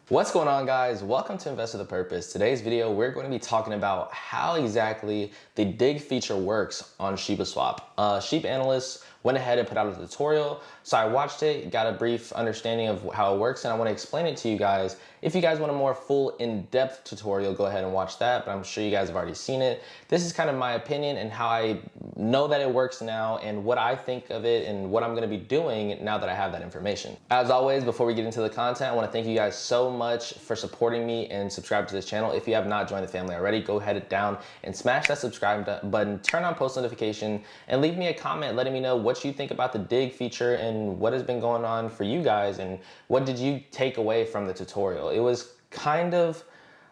What's going on, guys? Welcome to Invest with a Purpose. Today's video, we're going to be talking about how exactly the dig feature works on Shiba Swap. SHIB analysts went ahead and put out a tutorial. So I watched it, got a brief understanding of how it works, and I want to explain it to you guys. If you guys want a more full in-depth tutorial, go ahead and watch that, but I'm sure you guys have already seen it. This is kind of my opinion and how I know that it works now and what I think of it and what I'm going to be doing now that I have that information. As always, before we get into the content, I want to thank you guys so much for supporting me and subscribe to this channel. If you have not joined the family already, go ahead down and smash that subscribe button, turn on post notification, and leave me a comment letting me know what you think about the dig feature and what has been going on for you guys and what did you take away from the tutorial. It was kind of,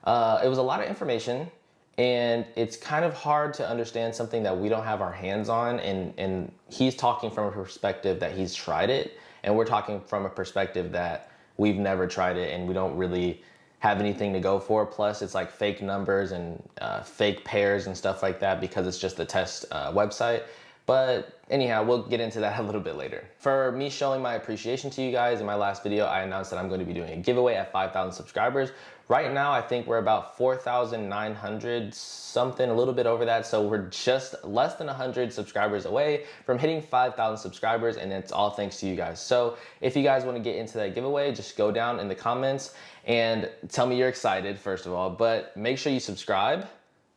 it was a lot of information, and it's kind of hard to understand something that we don't have our hands on, and he's talking from a perspective that he's tried it, and we're talking from a perspective that we've never tried it and we don't really have anything to go for. Plus it's like fake numbers and fake pairs and stuff like that because it's just the test website. But anyhow, we'll get into that a little bit later. For me showing my appreciation to you guys, in my last video, I announced that I'm going to be doing a giveaway at 5,000 subscribers. Right now, I think we're about 4,900 something, a little bit over that. So we're just less than 100 subscribers away from hitting 5,000 subscribers, and it's all thanks to you guys. So if you guys want to get into that giveaway, just go down in the comments and tell me you're excited, first of all, but make sure you subscribe,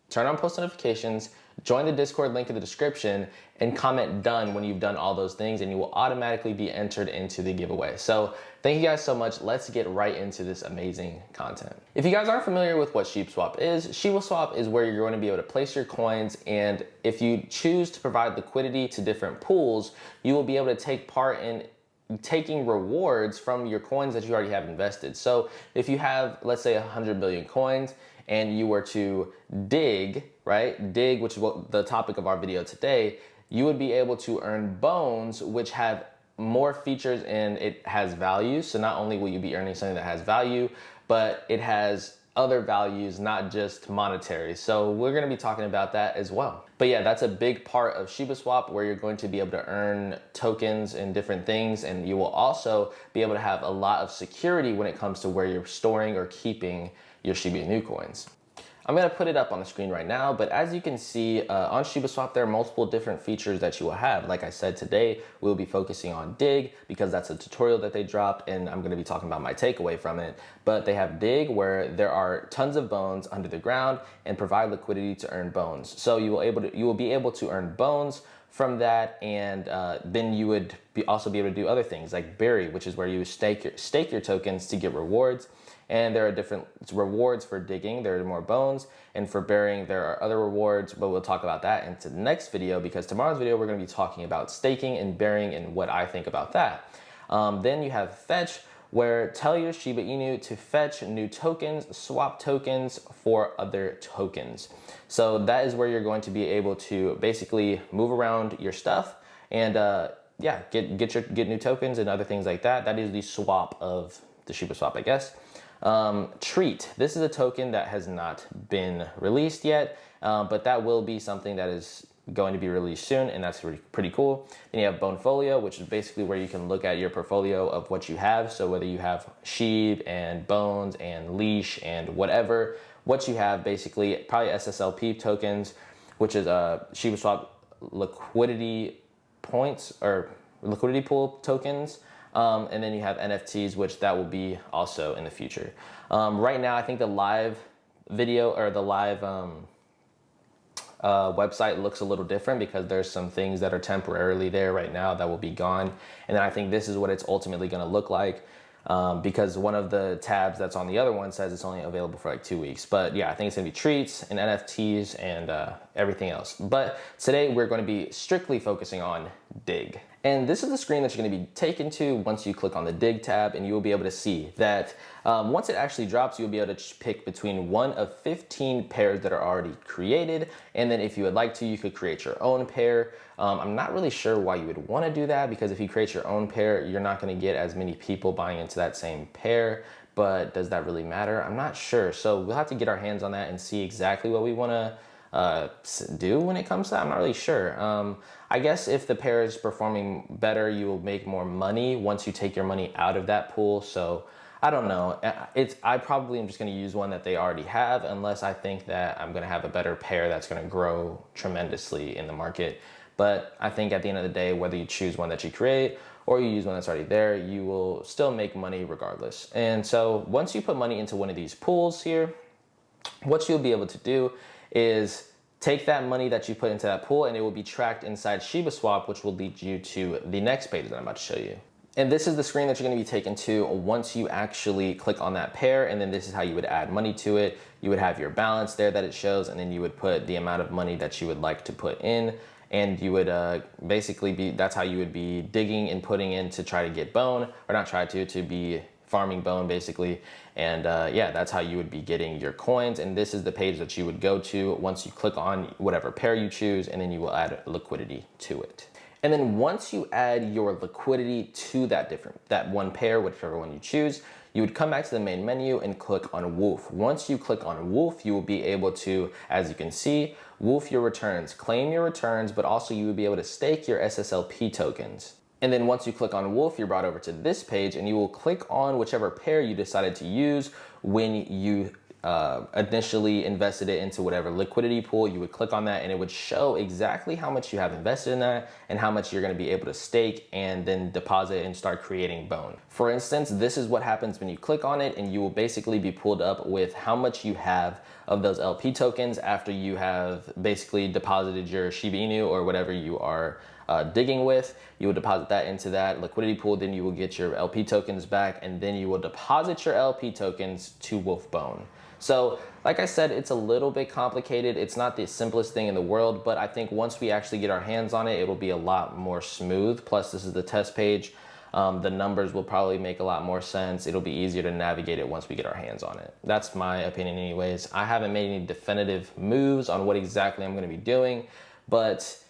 turn on post notifications, join the Discord link in the description, and comment done when you've done all those things, and you will automatically be entered into the giveaway. So thank you guys so much. Let's get right into this amazing content. If you guys aren't familiar with what SHIB Swap is, Shiba Swap is where you're going to be able to place your coins, and if you choose to provide liquidity to different pools, you will be able to take part in taking rewards from your coins that you already have invested. So if you have, let's say, 100 billion coins, and you were to dig, right? Dig, which is what the topic of our video today, you would be able to earn bones, which have more features and it has value. So not only will you be earning something that has value, but it has other values, not just monetary. So we're gonna be talking about that as well. But yeah, that's a big part of Shiba Swap, where you're going to be able to earn tokens and different things, and you will also be able to have a lot of security when it comes to where you're storing or keeping your Shiba Inu coins. I'm gonna put it up on the screen right now, but as you can see on Shiba Swap, there are multiple different features that you will have. Like I said, today we'll be focusing on dig because that's a tutorial that they dropped, and I'm gonna be talking about my takeaway from it. But they have dig, where there are tons of bones under the ground and provide liquidity to earn bones. So you will be able to earn bones from that, and then you would also be able to do other things like bury, which is where you stake your tokens to get rewards. And there are different rewards for digging. There are more bones, and for burying there are other rewards, but we'll talk about that into the next video, because tomorrow's video we're going to be talking about staking and burying and what I think about that. Then you have fetch, where tell your Shiba Inu to fetch new tokens, swap tokens for other tokens. So that is where you're going to be able to basically move around your stuff and yeah, get new tokens and other things like that. That is the swap of the Shiba Swap, I guess. Treat. This is a token that has not been released yet, but that will be something that is going to be released soon, and that's pretty cool. Then you have Bonefolio, which is basically where you can look at your portfolio of what you have. So whether you have SHIB and Bones and Leash and whatever, what you have, basically probably SSLP tokens, which is Shiba Swap liquidity points or liquidity pool tokens. And then you have NFTs, which that will be also in the future. Right now, I think the live video or the live website looks a little different because there's some things that are temporarily there right now that will be gone. And then I think this is what it's ultimately going to look like, because one of the tabs that's on the other one says it's only available for like 2 weeks. But yeah, I think it's going to be treats and NFTs and everything else. But today we're going to be strictly focusing on dig. And this is the screen that you're going to be taken to once you click on the dig tab, and you will be able to see that once it actually drops, you'll be able to pick between one of 15 pairs that are already created. And then if you would like to, you could create your own pair. I'm not really sure why you would want to do that, because if you create your own pair, you're not going to get as many people buying into that same pair. But does that really matter? I'm not sure. So we'll have to get our hands on that and see exactly what we want to do when it comes to that. I'm not really sure. I guess if the pair is performing better, you will make more money once you take your money out of that pool. So I don't know. I probably am just going to use one that they already have, unless I think that I'm going to have a better pair that's going to grow tremendously in the market. But I think at the end of the day, whether you choose one that you create or you use one that's already there, you will still make money regardless. And so once you put money into one of these pools here, what you'll be able to do is take that money that you put into that pool and it will be tracked inside Shiba Swap, which will lead you to the next page that I'm about to show you. And this is the screen that you're gonna be taken to once you actually click on that pair, and then this is how you would add money to it. You would have your balance there that it shows, and then you would put the amount of money that you would like to put in, and you would basically that's how you would be digging and putting in to try to get bone, or not try to be farming bone basically. And yeah, that's how you would be getting your coins. And this is the page that you would go to once you click on whatever pair you choose, and then you will add liquidity to it. And then once you add your liquidity to that one pair, whichever one you choose, you would come back to the main menu and click on Wolf. Once you click on Wolf, you will be able to, as you can see, wolf your returns, claim your returns, but also you would be able to stake your SSLP tokens. And then once you click on Wolf, you're brought over to this page, and you will click on whichever pair you decided to use when you initially invested it into whatever liquidity pool. You would click on that and it would show exactly how much you have invested in that and how much you're going to be able to stake and then deposit and start creating bone. For instance, this is what happens when you click on it, and you will basically be pulled up with how much you have of those LP tokens after you have basically deposited your Shiba Inu or whatever you are digging with. You will deposit that into that liquidity pool, then you will get your LP tokens back, and then you will deposit your LP tokens to Wolf Bone. So like I said, it's a little bit complicated. It's not the simplest thing in the world, but I think once we actually get our hands on it, it'll be a lot more smooth. Plus, this is the test page. The numbers will probably make a lot more sense. It'll be easier to navigate it once we get our hands on it. That's my opinion anyways. I haven't made any definitive moves on what exactly I'm going to be doing, but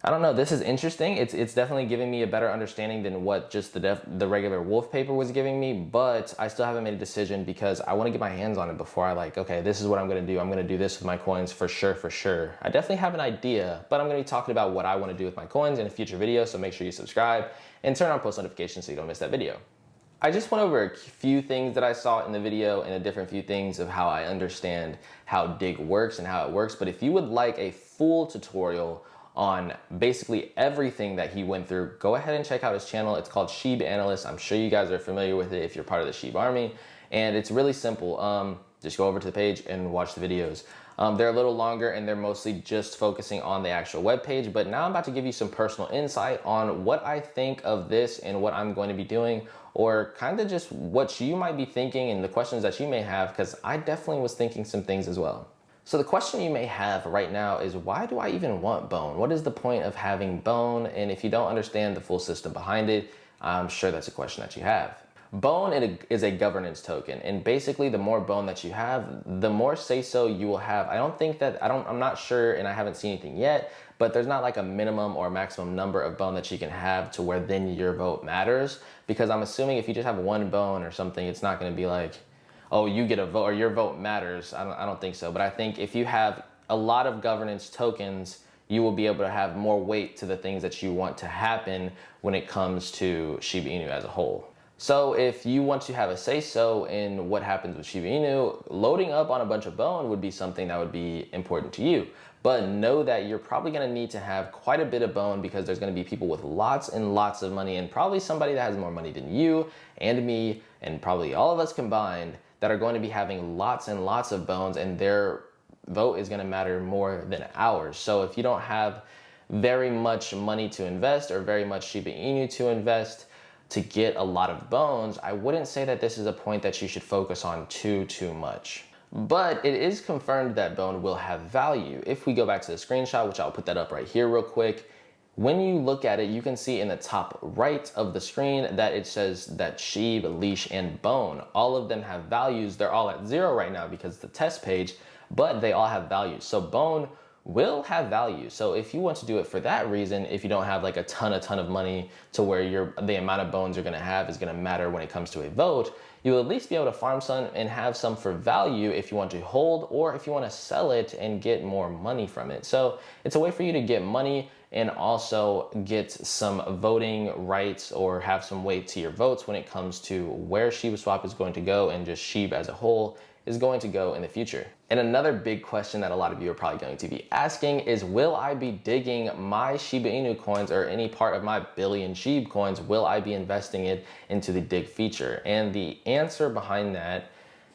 I don't know. This is interesting. It's definitely giving me a better understanding than what just the regular Wolf paper was giving me, but I still haven't made a decision because I want to get my hands on it before I okay, this is what I'm going to do. I'm going to do this with my coins for sure. I definitely have an idea, but I'm going to be talking about what I want to do with my coins in a future video, so make sure you subscribe and turn on post notifications so you don't miss that video. I just went over a few things that I saw in the video and a different few things of how I understand how DIG works and how it works, but if you would like a full tutorial on basically everything that he went through, go ahead and check out his channel. It's called SHIB Analyst. I'm sure you guys are familiar with it if you're part of the SHIB army, and it's really simple. Just go over to the page and watch the videos. They're a little longer and they're mostly just focusing on the actual web page, but now I'm about to give you some personal insight on what I think of this and what I'm going to be doing, or kind of just what you might be thinking and the questions that you may have, because I definitely was thinking some things as well. So the question you may have right now is, why do I even want bone? What is the point of having bone? And if you don't understand the full system behind it, I'm sure that's a question that you have. Bone is a governance token, and basically the more bone that you have, the more say-so you will have. I'm not sure, and I haven't seen anything yet, but there's not like a minimum or maximum number of bone that you can have to where then your vote matters, because I'm assuming if you just have one bone or something, it's not going to be like, oh, you get a vote or your vote matters. I don't think so. But I think if you have a lot of governance tokens, you will be able to have more weight to the things that you want to happen when it comes to Shiba Inu as a whole. So if you want to have a say-so in what happens with Shiba Inu, loading up on a bunch of bone would be something that would be important to you. But know that you're probably going to need to have quite a bit of bone, because there's going to be people with lots and lots of money, and probably somebody that has more money than you and me and probably all of us combined, that are going to be having lots and lots of bones, and their vote is going to matter more than ours. So if you don't have very much money to invest or very much Shiba Inu to invest to get a lot of bones, I wouldn't say that this is a point that you should focus on too much. But it is confirmed that bone will have value. If we go back to the screenshot, which I'll put that up right here real quick, when you look at it, you can see in the top right of the screen that it says that SHIB, leash, and bone, all of them have values. They're all at 0 right now because it's the test page, but they all have values. So bone will have value. So if you want to do it for that reason, if you don't have like a ton of money to where the amount of bones you're gonna have is gonna matter when it comes to a vote, you will at least be able to farm some and have some for value if you want to hold, or if you want to sell it and get more money from it. So it's a way for you to get money and also get some voting rights or have some weight to your votes when it comes to where Shiba Swap is going to go and just SHIB as a whole is going to go in the future. And another big question that a lot of you are probably going to be asking is, will I be digging my Shiba Inu coins or any part of my billion SHIB coins? Will I be investing it into the dig feature? And the answer behind that,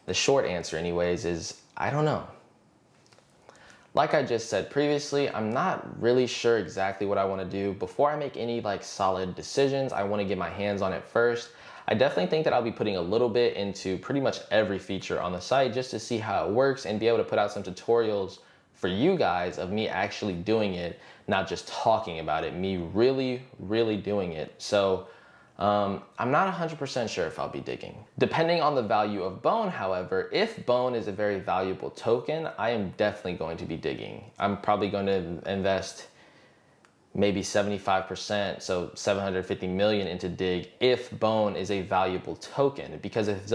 the short answer anyways, is I don't know. Like I just said previously, I'm not really sure exactly what I want to do. Before I make any solid decisions, I want to get my hands on it first. I definitely think that I'll be putting a little bit into pretty much every feature on the site just to see how it works and be able to put out some tutorials for you guys of me actually doing it, not just talking about it, me really doing it. So I'm not 100% sure if I'll be digging. Depending on the value of Bone, however, if Bone is a very valuable token, I am definitely going to be digging. I'm probably going to invest maybe 75%, so 750 million into dig if Bone is a valuable token. Because if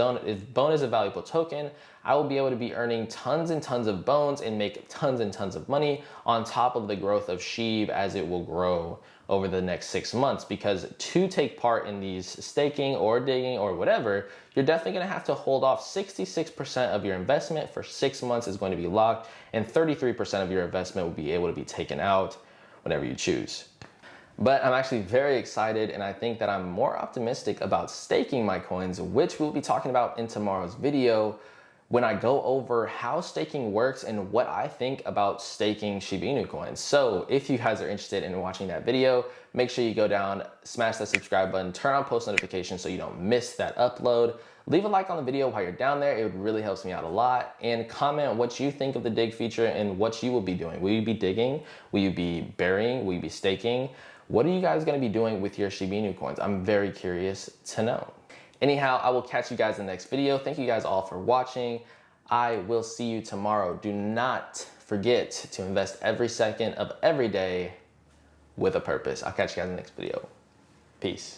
Bone is a valuable token, I will be able to be earning tons and tons of bones and make tons and tons of money on top of the growth of SHIB as it will grow over the next 6 months. Because to take part in these staking or digging or whatever, you're definitely gonna have to hold off 66% of your investment for 6 months is going to be locked, and 33% of your investment will be able to be taken out whenever you choose. But I'm actually very excited, and I think that I'm more optimistic about staking my coins, which we'll be talking about in tomorrow's video when I go over how staking works and what I think about staking Shiba Inu coins. So if you guys are interested in watching that video, make sure you go down, smash that subscribe button, turn on post notifications so you don't miss that upload. Leave a like on the video while you're down there. It would really helps me out a lot. And comment what you think of the dig feature and what you will be doing. Will you be digging? Will you be burying? Will you be staking? What are you guys gonna be doing with your Shiba Inu coins? I'm very curious to know. Anyhow, I will catch you guys in the next video. Thank you guys all for watching. I will see you tomorrow. Do not forget to invest every second of every day with a purpose. I'll catch you guys in the next video. Peace.